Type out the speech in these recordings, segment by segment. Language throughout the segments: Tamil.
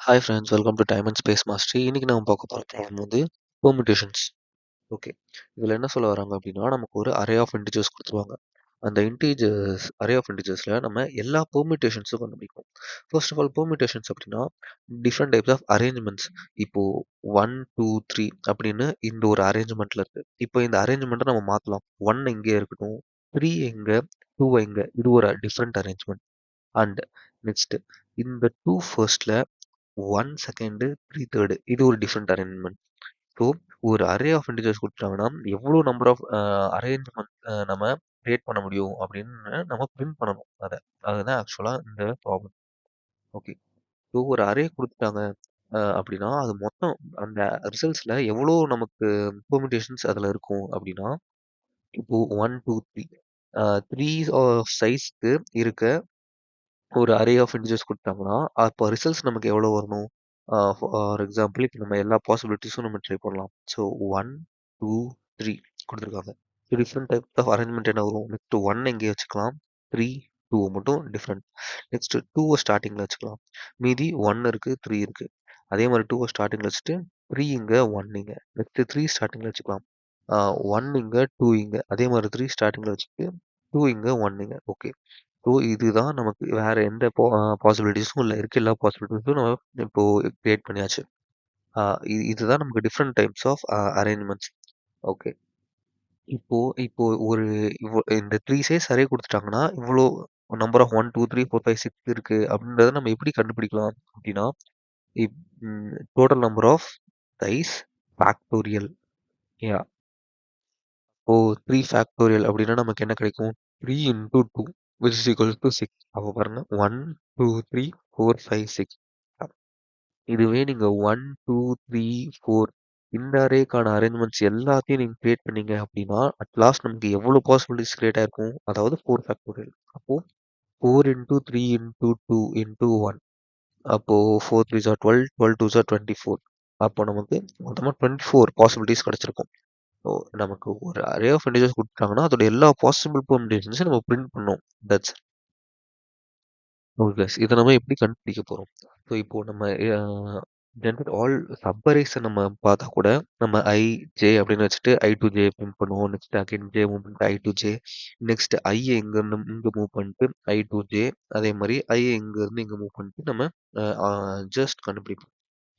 Hi friends, welcome to time and space mastery. இன்னைக்கு நம்ம பார்க்க போகிற ப்ராப்ளம் வந்து பெர்முடேஷன்ஸ். ஓகே, இதில் என்ன சொல்ல வராங்க அப்படின்னா, நமக்கு ஒரு அரே ஆஃப் இன்டிஜர்ஸ் கொடுத்துருவாங்க. அந்த அரே ஆஃப் இன்டிஜர்ஸில் நம்ம எல்லா பெர்முடேஷன்ஸும் கண்டுபிடிக்கணும். ஃபர்ஸ்ட் ஆஃப் ஆல், பெர்முடேஷன்ஸ் அப்படின்னா டிஃப்ரெண்ட் டைப்ஸ் ஆஃப் அரேஞ்ச்மெண்ட்ஸ். இப்போ 1 2 3 அப்படின்னு இந்த ஒரு அரேஞ்ச்மெண்ட்ல இருக்கு. இப்போ இந்த அரேஞ்ச்மெண்ட்டை நம்ம மாற்றலாம். 1 எங்கே இருக்கட்டும், 3 எங்க, 2 எங்க, இது ஒரு டிஃப்ரெண்ட் அரேஞ்ச்மெண்ட். அண்ட் நெக்ஸ்ட் இந்த 2 ஃபர்ஸ்ட்ல 1 செகண்ட், 3 தேர்ட், இது ஒரு டிஃப்ரெண்ட் அரேஞ்ச்மெண்ட். ஸோ ஒரு அரே ஆஃப் இன்டிஜர்ஸ் கொடுத்துட்டாங்கன்னா எவ்வளோ நம்பர் ஆஃப் அரேஞ்ச்மெண்ட் நம்ம கிரியேட் பண்ண முடியும் அப்படின்னு நம்ம பிரிண்ட் பண்ணணும். அதுதான் ஆக்சுவலாக இந்த ப்ராப்ளம். ஓகே, ஸோ ஒரு அரே கொடுத்துட்டாங்க அப்படின்னா அது மொத்தம் அந்த ரிசல்ட்ஸில் எவ்வளோ நமக்கு பெர்முடேஷன்ஸ் அதில் இருக்கும் அப்படின்னா, இப்போ 1 2 3 த்ரீ சைஸ்க்கு இருக்க ஒரு அரே ஆஃப் இன்டிஜர்ஸ் கொடுத்தாங்கன்னா, அப்போ ரிசல்ட்ஸ் நமக்கு எவ்வளோ வரணும்? ஃபார் எக்ஸாம்பிள் இப்போ நம்ம எல்லா பாசிபிலிட்டிஸும் நம்ம ட்ரை பண்ணலாம். ஸோ 1 2 3 கொடுத்துருக்காங்க. So different type of arrangement என்ன வரும்? நெக்ஸ்ட் 1 எங்கே வச்சுக்கலாம், 3 2 மட்டும் டிஃப்ரெண்ட். நெக்ஸ்ட் 2 ஸ்டார்டிங்கில் வச்சுக்கலாம். மீதி 1 இருக்கு, 3 இருக்கு. அதே மாதிரி 2 ஸ்டார்டிங்கில் வச்சுட்டு 3 இங்க 1 இங்க. நெக்ஸ்ட் 3 ஸ்டார்டிங்கில் வச்சுக்கலாம். 1 இங்க 2 இங்க. அதே மாதிரி 3 ஸ்டார்டிங்கில் வச்சுட்டு 2 இங்க 1 இங்க. ஓகே, ஸோ இதுதான் நமக்கு. வேற எந்த பாசிபிலிட்டிஸும் இல்லை. இருக்க எல்லா பாசிபிலிட்டிஸும் நம்ம இப்போ கிரியேட் பண்ணியாச்சு. இதுதான் நமக்கு different types of arrangements. Okay, இப்போ இப்போ ஒரு இந்த த்ரீ சைஸ் அரே கொடுத்துட்டாங்கன்னா இவ்வளோ நம்பர் ஆஃப் 1 2 3 4 5 6 இருக்கு அப்படின்றத நம்ம எப்படி கண்டுபிடிக்கலாம் அப்படின்னா, total number of size factorial. Yeah, oh 3 factorial அப்படின்னா நமக்கு என்ன கிடைக்கும்? 3 into 2 which is equal to 6. அப்போ பாருங்க, 1 2 3 4 5 6. இதுவே நீங்க 1 2 3 4 இந்த அரேக்கான அரேஞ்ச்மெண்ட்ஸ் எல்லாத்தையும் நீங்க கிரியேட் பண்ணீங்க அப்படின்னா அட் லாஸ்ட் நமக்கு எவ்வளவு பாசிபிலிட்டிஸ் கிரியேட் ஆயிருக்கும்? அதாவது 4 ஃபேக்டோரியல். அப்போ 4 இன்டூ 3 இன்டூ 2 இன்டூ 1. அப்போ 4 3 ஜார் 12, 12 2 ஜார் 24. அப்போ நமக்கு மொத்தமாக 24 பாசிபிலிட்டிஸ் கிடைச்சிருக்கும். ஸோ நமக்கு ஒரு அரே ஆஃப் இன்டிஜர்ஸ் கொடுத்துட்டாங்கன்னா அதோட எல்லா பாசிபிள் பெர்முடேஷன்ஸும் நம்ம பிரிண்ட் பண்ணோம். That's okay. இதை நம்ம எப்படி கண்டுபிடிக்க போறோம்? ஸோ இப்போ நம்ம ஜென்ரேட் ஆல் சப்பரேஸை நம்ம பார்த்தா கூட நம்ம ஐ ஜே அப்படின்னு வச்சுட்டு ஐ டு ஜே பிரிண்ட் பண்ணுவோம். நெக்ஸ்ட் அகைன் ஜே மூவ் பண்ணிட்டு ஐ டு ஜே. நெக்ஸ்ட் ஐ இருந்து இங்கே மூவ் பண்ணிட்டு ஐ டு ஜே. அதே மாதிரி ஐ இருந்து இங்கே மூவ் பண்ணிட்டு நம்ம ஜஸ்ட் கண்டுபிடிப்போம்.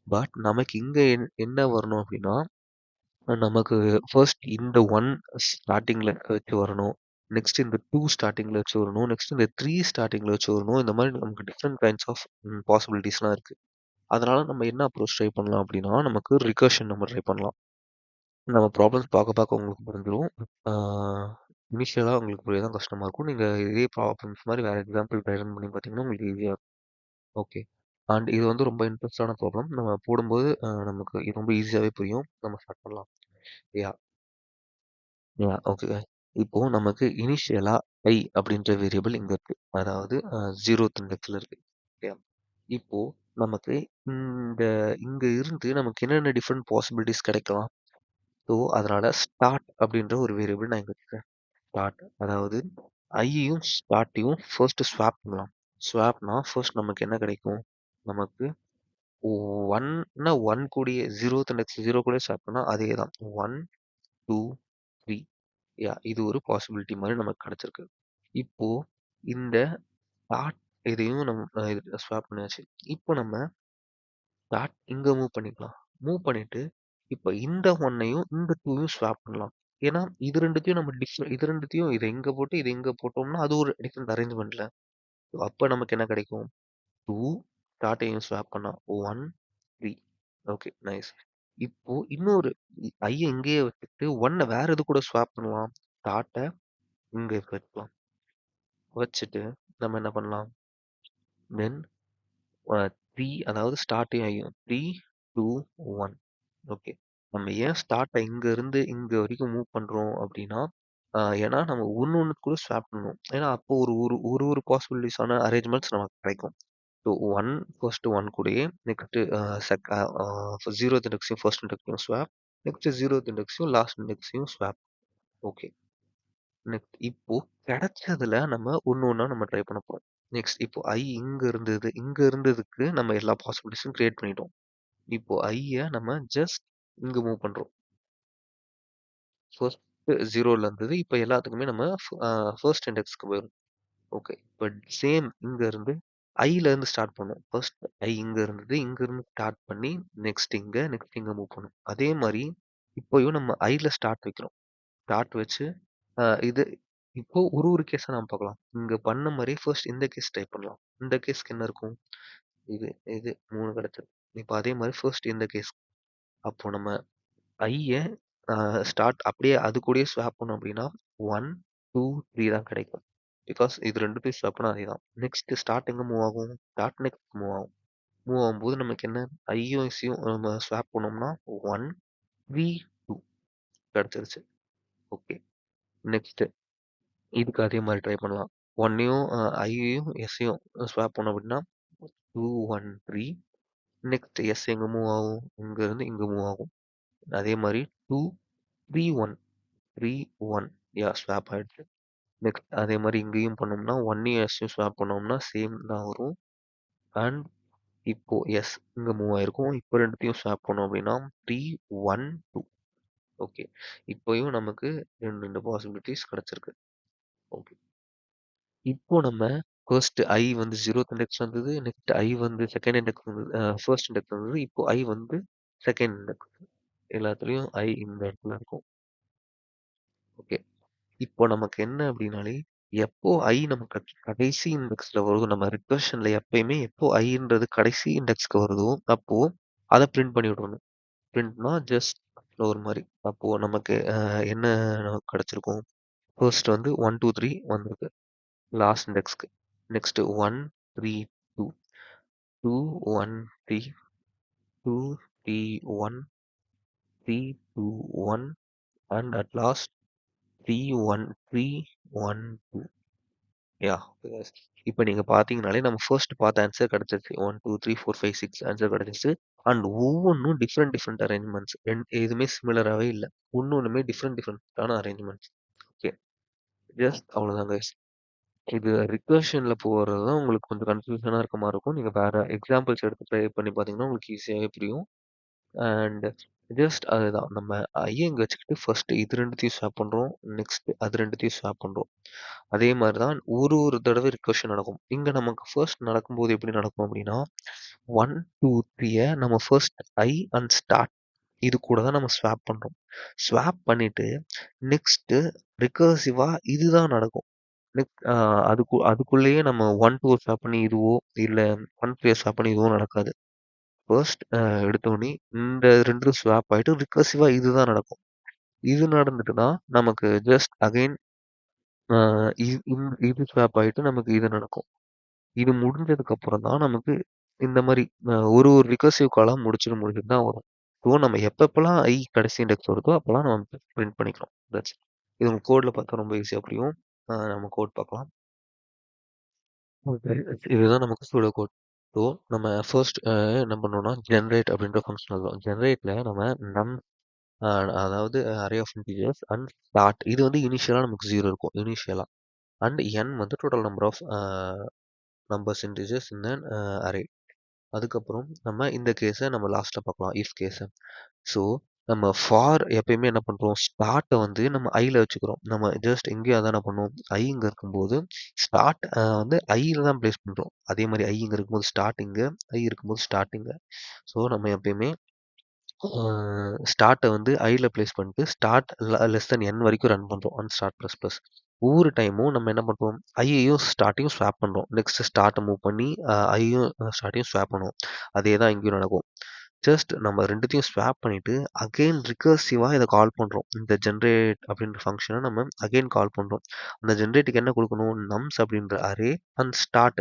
பட் நமக்கு இங்கே என்ன வரணும் அப்படின்னா, நமக்கு ஃபர்ஸ்ட் இந்த 1 ஸ்டார்டிங்ல வச்சு வரணும். நெக்ஸ்ட் இந்த 2 ஸ்டார்டிங்ல வச்சு வரணும். நெக்ஸ்ட் இந்த 3 ஸ்டார்டிங்ல வச்சு வரணும். இந்த மாதிரி நமக்கு டிஃப்ரெண்ட் கைண்ட்ஸ் ஆஃப் பாசிபிலிட்டிஸ்லாம் இருக்கு. அதனால நம்ம என்ன அப்ரோச் ட்ரை பண்ணலாம் அப்படின்னா, நமக்கு ரிகர்ஷன் நம்ம ட்ரை பண்ணலாம். நம்ம ப்ராப்ளம்ஸ் பார்க்க பார்க்க உங்களுக்கு புரிஞ்சிடும். இனிஷியலா உங்களுக்கு புரியதான் கஷ்டமா இருக்கும். நீங்க இதே ப்ராப்ளம்ஸ் மாதிரி வேற எக்ஸாம்பிள் ட்ரை ரன் பண்ணி பார்த்தீங்கன்னா உங்களுக்கு ஈஸியா இருக்கும். ஓகே. அண்ட் இது வந்து ரொம்ப இன்ட்ரெஸ்டான ப்ராப்ளம். நம்ம போடும்போது நமக்கு இது ரொம்ப ஈஸியாவே புரியும். நம்ம ஸ்டார்ட் பண்ணலாம். Yeah okay. இப்போ நமக்கு இனிஷியலா ஐ அப்படின்ற வேரியபிள் இங்க இருக்கு. அதாவது 0th இண்டெக்ஸ்ல இருக்கு. ஓகே. இப்போ நமக்கு இந்த இங்க இருந்து நமக்கு என்னென்ன டிஃப்ரெண்ட் பாசிபிலிட்டிஸ் கிடைக்கலாம்? ஸோ அதனால ஸ்டார்ட் அப்படின்ற ஒரு வேரியபிள் நான் இங்க வச்சுக்கிறேன். ஸ்டார்ட் அதாவது ஐயையும் ஸ்டார்ட்டையும் ஃபர்ஸ்ட் ஸ்வாப் பண்ணலாம். ஸ்வாப்னா ஃபர்ஸ்ட் நமக்கு என்ன கிடைக்கும்? நமக்கு 1 கூடிய 0th இண்டெக்ஸ் 0 கூட ஸ்வாப் பண்ணா அதே தான். 1 2 3. இது ஒரு பாசிபிலிட்டி மாதிரி நமக்கு கிடைச்சிருக்கு. இப்போ இந்த ஸ்டார்ட் இதையும் நம்ம ஸ்வாப் பண்ணியாச்சு. இப்போ நம்ம ஸ்டார்ட் இங்க மூவ் பண்ணிக்கலாம். மூவ் பண்ணிட்டு இப்போ இந்த 1ஐயும் இந்த 2ஐயும் ஸ்வாப் பண்ணலாம். ஏன்னா இது ரெண்டுத்தையும் நம்ம இது ரெண்டுத்தையும் இதை இங்க போட்டு இதை இங்க போட்டோம்னா அது ஒரு டிஃப்ரெண்ட் அரேஞ்ச்மெண்ட்ல. அப்ப நமக்கு என்ன கிடைக்கும்? 2 ஸ்டார்ட்டையும் ஸ்வாப் பண்ணா 1 3. Okay, nice. இப்போ இன்னொரு ஐய இங்கேயே வச்சுட்டு 1 வேற எது கூட ஸ்வாப் பண்ணலாம்? ஸ்டார்ட்டை இங்க வைக்கலாம். வச்சுட்டு நம்ம என்ன பண்ணலாம்? தென் 3 அதாவது ஸ்டார்ட்டையும் ஐயும் 3 2 1. ஓகே. நம்ம ஏன் ஸ்டார்ட்டை இங்க இருந்து இங்க வரைக்கும் மூவ் பண்றோம் அப்படின்னா, ஏன்னா நம்ம ஒண்ணு கூட ஸ்வாப் பண்ணணும். ஏன்னா அப்போ ஒரு ஒரு ஒரு ஒரு பாசிபிலிட்டிஸான அரேஞ்ச்மெண்ட்ஸ் நமக்கு கிடைக்கும். ஸோ 1 ஃபர்ஸ்ட் 1 கூடயே நெக்ஸ்ட் 0th இண்டெக்ஸையும் ஃபர்ஸ்ட் இண்டெக்ஸையும் ஸ்வாப். நெக்ஸ்ட் 0th இண்டெக்ஸையும் லாஸ்ட் இண்டெக்ஸையும் ஸ்வாப். ஓகே. நெக்ஸ்ட் இப்போ கிடைச்சதுல நம்ம ஒண்ணு ஒண்ணா நம்ம ட்ரை பண்ண போறோம். நெக்ஸ்ட் இப்போ I இங்க இருந்தது. இங்க இருந்ததுக்கு நம்ம எல்லா பாசிபிலிட்டிஸும் கிரியேட் பண்ணிட்டோம். இப்போ ஐய நம்ம ஜஸ்ட் இங்க மூவ் பண்றோம். ஃபர்ஸ்ட் 0ல இருந்தது. இப்போ எல்லாத்துக்குமே நம்ம ஃபர்ஸ்ட் இண்டெக்ஸ்க்கு போயிரும். ஓகே. இப்போ சேம் இங்க இருந்து ஐல இருந்து ஸ்டார்ட் பண்ணும். ஃபர்ஸ்ட் ஐ இங்க இருந்தது. இங்க இருந்து ஸ்டார்ட் பண்ணி நெக்ஸ்ட் இங்க மூவ் பண்ணும். அதே மாதிரி இப்போயும் நம்ம ஐல ஸ்டார்ட் வைக்கிறோம். ஸ்டார்ட் வச்சு இது இப்போ ஒரு கேஸா நாம பார்க்கலாம். இங்க பண்ண மாதிரி ஃபர்ஸ்ட் இந்த கேஸ் ட்ரை பண்ணலாம். இந்த கேஸ்க்கு என்ன இருக்கும்? இது இது 3 கிடைச்சது. இப்போ அதே மாதிரி ஃபர்ஸ்ட் இந்த கேஸ். அப்போ நம்ம ஐய ஸ்டார்ட் அப்படியே அது கூடயே ஸ்வாப் பண்ணோம் அப்படின்னா 1, 2, 3 தான் கிடைக்கும். பிகாஸ் இது ரெண்டுத்தையும் ஸ்வாப் பண்ணா அதேதான். நெக்ஸ்ட் ஸ்டார்ட் எங்க மூவ் ஆகும்? டாட் நெக்ஸ்ட் மூவ் ஆகும். மூவ் ஆகும்போது நமக்கு என்ன ஐயும் எஸ்ஸையும் நம்ம ஸ்வாப் பண்ணோம்னா 1, 3, 2 கிடைச்சிருச்சு. ஓகே. நெக்ஸ்ட் இதுக்கு அதே மாதிரி ட்ரை பண்ணலாம். ஒன்னையும் ஐயையும் எஸ்ஸையும் ஸ்வாப் பண்ணோம் அப்படின்னா 2, 1, 3. நெக்ஸ்ட் எஸ் எங்க மூவ் ஆகும்? இங்க இருந்து இங்க மூவ் ஆகும். அதே மாதிரி 2, 3, 1, 3, 1 யா ஸ்வாப் ஆயிடுச்சு. நெக்ஸ்ட் அதே மாதிரி இங்கேயும் பண்ணோம்னா 1யும் எஸ்ஸையும் ஸ்வாப் பண்ணோம்னா சேம் தான் வரும். அண்ட் இப்போ எஸ் இங்க மூவ் ஆயிருக்கும். இப்போ ரெண்டுத்தையும் ஸ்வாப் பண்ணோம் அப்படின்னா 3, 1, 2. ஓகே. இப்போயும் நமக்கு ரெண்டு பாசிபிலிட்டிஸ் கிடைச்சிருக்கு. ஓகே. இப்போ நம்ம ஃபர்ஸ்ட் ஐ வந்து 0th இண்டெக்ஸ் வந்தது. நெக்ஸ்ட் ஐ வந்து செகண்ட் இண்டெக்ஸ் வந்தது. ஃபர்ஸ்ட் இண்டெக்ஸ் வந்தது. இப்போ ஐ வந்து செகண்ட் இண்டெக்ஸ். எல்லாத்துலயும் ஐ இந்த இடத்துல இருக்கும். ஓகே. இப்போ நமக்கு என்ன அப்படின்னாலே எப்போ ஐ நமக்கு கடைசி இண்டெக்ஸ்ல வருதோ நம்ம ரிகர்ஷன்ல எப்பயுமே எப்போ ஐன்றது கடைசி இண்டெக்ஸ்க்கு வருதோ அப்போ அதை பிரிண்ட் பண்ணி விடணும். பிரிண்ட்னா ஜஸ்ட் ஒரு மாதிரி. அப்போ நமக்கு என்ன நமக்கு கிடைச்சிருக்கும்? ஃபர்ஸ்ட் வந்து 1, 2, 3 வந்திருக்கு last இண்டெக்ஸ்க்கு. Next 1, 3, 2, 2, 1, 3, 2, 3, 1, 3, 2, 1 and at last 3, 1, 3, 1, 2. யா இப்போ நீங்க பாத்தீங்கனாலே நம்ம ஃபர்ஸ்ட் பார்த்த ஆன்சர் கிடைச்சிருச்சு. 1, 2, 3, 4, 5, 6 ஆன்சர் கிடைச்சிருச்சு. அண்ட் ஒவ்வொன்றும் டிஃப்ரெண்ட் அரேஞ்ச்மெண்ட்ஸ். எதுவுமே சிமிலராகவே இல்லை. ஒன்னொன்றுமே டிஃப்ரெண்டான அரேஞ்ச்மெண்ட்ஸ். ஓகே. ஜஸ்ட் அவ்வளோதான் கைஸ். இது ரிகர்ஷன்ல போறது தான் உங்களுக்கு கொஞ்சம் கன்ஃபியூஷனா இருக்க மாதிரி இருக்கும். நீங்க வேற எக்ஸாம்பிள்ஸ் எடுத்து ட்ரை பண்ணி பார்த்தீங்கன்னா உங்களுக்கு ஈஸியாவே புரியும். அண்ட் ஜஸ்ட் அதுதான் நம்ம ஐய இங்க வச்சுக்கிட்டு ஃபர்ஸ்ட் இது ரெண்டுத்தையும் ஸ்வாப் பண்றோம். நெக்ஸ்ட் அது ரெண்டுத்தையும் ஸ்வாப் பண்றோம். அதே மாதிரி தான் ஒரு தடவை ரிகர்ஷன் நடக்கும். இங்க நமக்கு ஃபர்ஸ்ட் நடக்கும்போது எப்படி நடக்கும் அப்படின்னா 1, 2, 3 நம்ம ஃபர்ஸ்ட் ஐ அண்ட் ஸ்டார்ட் இது கூட தான் நம்ம ஸ்வாப் பண்றோம். ஸ்வாப் பண்ணிட்டு நெக்ஸ்ட் ரிகர்சிவா இதுதான் நடக்கும். அதுக்குள்ளேயே நம்ம 1, 2 ஸ்வாப் பண்ணி இதுவோ இல்ல 1, 3 ஸ்வாப் பண்ணி இதுவோ நடக்காது. ஃபர்ஸ்ட் எடுத்தோடனே இந்த ரெண்டும் ஸ்வாப் ஆயிட்டு ரிகர்சிவா இதுதான் நடக்கும். இது நடந்துட்டுனா நமக்கு ஜஸ்ட் அகைன் இது ஸ்வாப் ஆயிட்டு நமக்கு இது நடக்கும். இது முடிஞ்சதுக்கு அப்புறம் தான் நமக்கு இந்த மாதிரி ஒரு ரிகர்சிவ் காலா முடிச்சுட்டு தான் வரும். ஸோ நம்ம எப்பப்பெல்லாம் ஐ கடைசி இண்டெக்ஸ் வருதோ அப்பெல்லாம் நம்ம பிரிண்ட் பண்ணிக்கிறோம். தட்ஸ் இது உங்க கோட்ல பார்த்தா ரொம்ப ஈஸியா புரியும். நம்ம கோட் பார்க்கலாம். இதுதான் நமக்கு சூடோ கோட். ஸோ நம்ம ஃபர்ஸ்ட் என்ன பண்ணோம்னா ஜென்ரேட் அப்படின்ற ஃபங்க்ஷன் எழுதுறோம். ஜென்ரேட்ல நம்ம நம் அதாவது array of integers and start இது வந்து இனிஷியலா நமக்கு 0 இருக்கும் இனிஷியலா. அண்ட் n வந்து total number of numbers integers in an array. அதுக்கப்புறம் நம்ம இந்த கேஸை நம்ம லாஸ்ட்ல பார்க்கலாம் இஃப் கேஸை. ஸோ நம்ம ஃபார் எப்பயுமே என்ன பண்றோம்? ஸ்டார்ட்டை வந்து நம்ம ஐல வச்சுக்கிறோம். நம்ம ஜஸ்ட் எங்கேயும் அதான் என்ன பண்ணுவோம்? ஐ இங்க இருக்கும்போது ஸ்டார்ட் வந்து ஐல தான் பிளேஸ் பண்றோம். அதே மாதிரி ஐ இங்க இருக்கும்போது ஸ்டார்ட் இங்க, ஐ இருக்கும்போது ஸ்டார்ட் இங்க. ஸோ நம்ம எப்பயுமே ஸ்டார்ட்டை வந்து ஐல பிளேஸ் பண்ணிட்டு ஸ்டார்ட் லெஸ் தென் n வரைக்கும் ரன் பண்றோம் ஆன் ஸ்டார்ட் ப்ளஸ் ப்ளஸ். ஒவ்வொரு டைமும் நம்ம என்ன பண்றோம்? ஐயையும் ஸ்டார்ட்டையும் ஸ்வாப் பண்றோம். நெக்ஸ்ட் ஸ்டார்ட்டை மூவ் பண்ணி ஐயும் ஸ்டார்ட்டையும் ஸ்வாப் பண்ணுவோம். அதே தான் இங்கேயும் நடக்கும். ஜஸ்ட் நம்ம ரெண்டுத்தையும் ஸ்வாப் பண்ணிட்டு அகைன் ரிகர்சிவா இதை கால் பண்றோம். இந்த ஜென்ரேட் அப்படின்ற ஃபங்க்ஷனை நம்ம அகைன் கால் பண்றோம். அந்த ஜென்ரேட்டுக்கு என்ன கொடுக்கணும்? நம்ஸ் அப்படின்ற அரே அண்ட் ஸ்டார்ட்.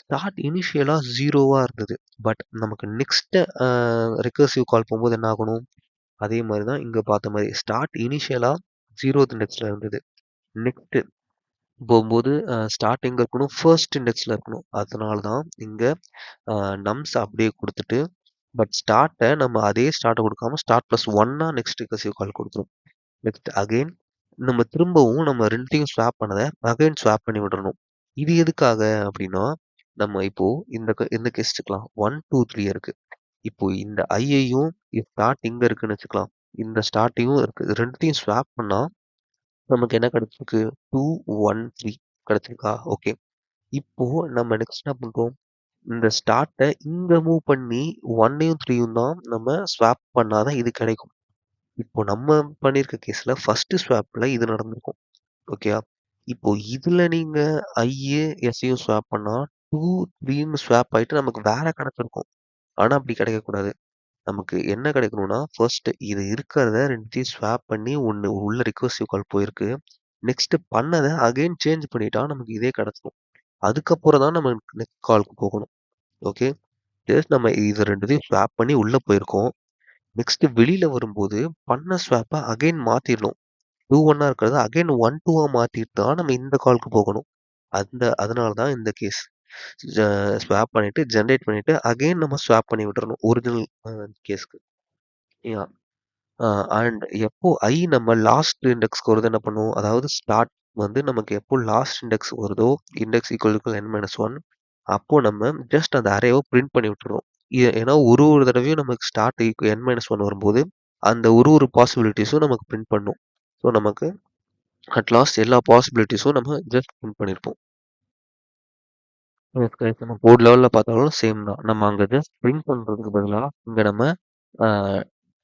ஸ்டார்ட் இனிஷியலா 0வா இருந்தது. பட் நமக்கு நெக்ஸ்ட் ரிகர்சிவ் கால் போகும்போது என்ன ஆகணும்? அதே மாதிரி தான் இங்க பார்த்த மாதிரி ஸ்டார்ட் இனிஷியலா 0th இண்டெக்ஸ்ல இருந்தது. நெக்ஸ்ட் போகும்போது ஸ்டார்ட் எங்க இருக்கணும்? ஃபர்ஸ்ட் இண்டெக்ஸ்ல இருக்கணும். அதனால தான் இங்க நம்ஸ் அப்படியே கொடுத்துட்டு பட் ஸ்டார்ட்டை நம்ம அதே ஸ்டார்ட்டை கொடுக்காம ஸ்டார்ட் ப்ளஸ் ஒன்னா நெக்ஸ்ட் ரிகர்சிவ் கால் கொடுக்குறோம். நெக்ஸ்ட் அகைன் நம்ம திரும்பவும் நம்ம ரெண்டையும் ஸ்வாப் பண்ணதை அகைன் ஸ்வாப் பண்ணி விடணும். இது எதுக்காக அப்படின்னா, நம்ம இப்போ இந்த கேஸ் எடுத்துக்கலாம். 1, 2, 3 இருக்கு. இப்போ இந்த ஐயையும் ஸ்டார்ட் இங்க இருக்குன்னு வச்சுக்கலாம். இந்த ஸ்டார்ட்டையும் இருக்கு. இது 2த்தையும் ஸ்வாப் பண்ணா நமக்கு என்ன கிடைச்சிருக்கு? 2, 1, 3 கிடைச்சிருக்கா? ஓகே. இப்போ நம்ம நெக்ஸ்ட் என்ன பண்றோம்? இந்த ஸ்டார்ட்ட இங்க மூவ் பண்ணி 1யும் 3யும் தான் நம்ம ஸ்வாப் பண்ணா தான் இது கிடைக்கும். இப்போ நம்ம பண்ணியிருக்க கேஸ்ல ஃபர்ஸ்ட் ஸ்வாப்ல இது நடந்திருக்கும். ஓகேயா? இப்போ இதுல நீங்க ஐயு, எஸ்ஸையும் ஸ்வாப் பண்ணா 2, 3ன்னு ஸ்வாப் ஆயிட்டு நமக்கு வேற கிடைச்சிருக்கும். ஆனா அப்படி கிடைக்கக்கூடாது. நமக்கு என்ன கிடைக்கணும்னா, ஃபர்ஸ்ட் இது இருக்கிறத 2த்தையும் ஸ்வாப் பண்ணி ஒண்ணு உள்ள ரிகர்சிவ் கால் போயிருக்கு. நெக்ஸ்ட் பண்ணத அகைன் சேஞ்ச் பண்ணிட்டா நமக்கு இதே கிடைச்சிரும். அதுக்கப்புறம் தான் நம்ம நெக்ஸ்ட் கால்க்கு போகணும். ஓகே. ஜஸ்ட் நம்ம இது 2த்தையும் ஸ்வாப் பண்ணி உள்ள போயிருக்கோம். நெக்ஸ்ட் வெளியில வரும்போது பண்ண ஸ்வாப்ப அகைன் மாத்திரணும். 2, 1ஆ இருக்கிறத அகைன் 1, 2ஆ மாத்திட்டு தான் நம்ம இந்த கால்க்கு போகணும். அதனால தான் இந்த கேஸ். ஜ ஸ்வாப் பண்ணிட்டு, ஜெனரேட் பண்ணிட்டு, அகைன் நம்ம ஸ்வாப் பண்ணி விட்டுறணும். ஒரிஜினல் கேஸ்க்கு. யாஹ்! அ அண்ட் எப்போ நம்ம லாஸ்ட் இண்டெக்ஸ்க்கு வருதோ என்ன பண்ணுவோம்? அதாவது ஸ்டார்ட் வந்து நமக்கு எப்போ லாஸ்ட் இண்டெக்ஸ் வருதோ, இண்டெக்ஸ் ஈக்குவல் டு n-1 அப்போ நம்ம ஜஸ்ட் அந்த அரேவ பிரிண்ட் பண்ணி விட்டுர்றோம். ஏன்னா ஒரு தடவையும் நமக்கு ஸ்டார்ட் n-1 வரும்போது, அந்த ஒரு பாசிபிலிட்டீஸும் நமக்கு பிரிண்ட் பண்ணும். ஸோ நமக்கு அட் லாஸ்ட் எல்லா பாசிபிலிட்டீஸும் நம்ம ஜஸ்ட் பிரிண்ட் பண்ணியிருப்போம். எஸ் கைஸ் நம்ம கோட் லெவல்ல பார்த்தாலும் சேம் தான். நம்ம அங்க ஜஸ்ட் பிரிண்ட் பண்றதுக்கு பதிலா, இங்க நம்ம அ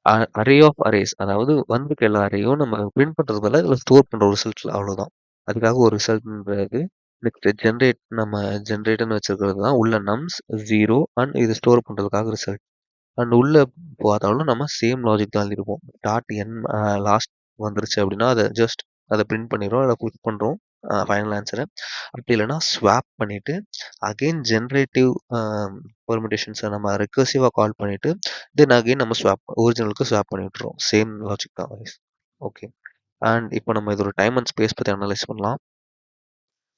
அ அரே ஆஃப் அரேஸ் அதாவது வந்திருக்க எல்லா அரேயும் நம்ம பிரிண்ட் பண்றதுக்கு பதிலா இதுல ஸ்டோர் பண்றோம் ரிசல்ட்ல அவ்வளோதான். அதுக்காக ஒரு ரிசல்ட்ன்றது நெக்ஸ்ட் ஜெனரேட்ன்னு வச்சிருக்கிறது தான் உள்ள நம்ஸ் 0 அண்ட் இது ஸ்டோர் பண்றதுக்காக ரிசல்ட். அண்ட் உள்ள பார்த்தாலும் நம்ம சேம் லாஜிக் தான் எழுதியிருப்போம். டாட் என் லாஸ்ட் வந்துருச்சு அப்படின்னா அதை பிரிண்ட் பண்ணிடுறோம். அதை கிளிக் பண்றோம் ஃபைனல் ஆன்சரை. அப்படி இல்லைன்னா ஸ்வாப் பண்ணிட்டு அகைன் ஜென்ரேட்டிவ் பெர்மிட்டேஷன்ஸை நம்ம ரெக்கர்சிவாக கால் பண்ணிட்டு தென் அகைன் நம்ம ஒரிஜினலுக்கு ஸ்வாப் பண்ணி விட்டுறோம். சேம் லாஜிக் தான் வைஸ். ஓகே. அண்ட் இப்போ நம்ம இதோட டைம் அண்ட் ஸ்பேஸ் பற்றி அனலைஸ் பண்ணலாம்.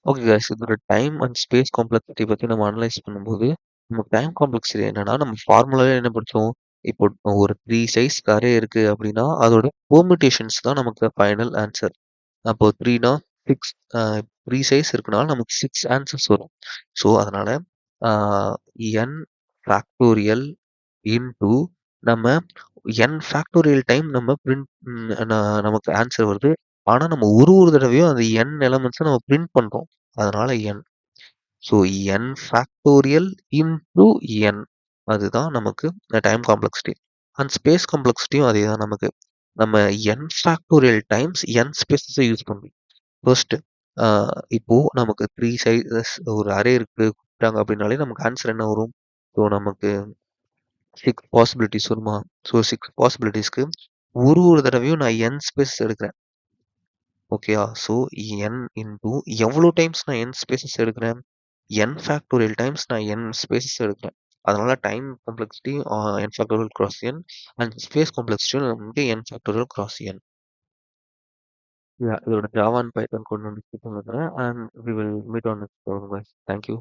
ஓகே கைஸ், இதோட டைம் அண்ட் ஸ்பேஸ் காம்ப்ளெக்சிட்டி பத்தி நம்ம அனலைஸ் பண்ணும்போது, நமக்கு டைம் காம்ப்ளெக்சிட்டி என்னன்னா, நம்ம ஃபார்முலாவே என்ன படிச்சோம்? இப்போ ஒரு 3 சைஸ் அரே இருக்கு அப்படின்னா, அதோட பெர்முடேஷன்ஸ் தான் நமக்கு ஃபைனல் ஆன்சர். அப்போ 3னா 6 3 சைஸ் இருக்குனால நமக்கு 6 ஆன்சர்ஸ் வரும். ஸோ அதனால ஆ n ஃபேக்டோரியல் இன்டு நம்ம n ஃபேக்டோரியல் டைம் நம்ம நமக்கு ஆன்சர் வருது. ஆனா நம்ம ஒரு தடவையும் அந்த n எலிமெண்ட்ஸ நம்ம பிரிண்ட் பண்றோம். அதனால n. So n factorial into n அதுதான் நமக்கு டைம் காம்ப்ளெக்சிட்டி. அண்ட் ஸ்பேஸ் காம்ப்ளெக்சிட்டியும் அதேதான் நமக்கு. நம்ம n factorial times n spaces use பண்றோம். ஃபர்ஸ்ட் ஆ இப்போ நமக்கு 3 சைஸஸ் ஒரு அரே இருக்கு குடுத்துட்டாங்க அப்படின்னாலே நமக்கு ஆன்சர் என்ன வரும்? ஸோ நமக்கு 6 பாசிபிலிட்டீஸ் வருமா? ஸோ 6 பாசிபிலிட்டீஸ்க்கு ஒரு தடவையும் நான் n ஸ்பேஸ் எடுக்கிறேன். ஓகேயா? ஸோ n இன்டு எவ்வளோ டைம்ஸ் நான் n ஸ்பேஸஸ் எடுக்கிறேன்? n ஃபேக்டோரியல் டைம்ஸ் நான் n ஸ்பேஸஸ் எடுக்கிறேன். அதனால time complexity n factorial cross n and space காம்ப்ளெக்சிட்டியும் நமக்கு n ஃபேக்டோரியல் கிராஸ் n. இதோட ஜாவா அண்ட் பைத்தான் கோட் நான் டிஸ்கஸ் பண்றேன். And we will meet on next problem guys. Thank you.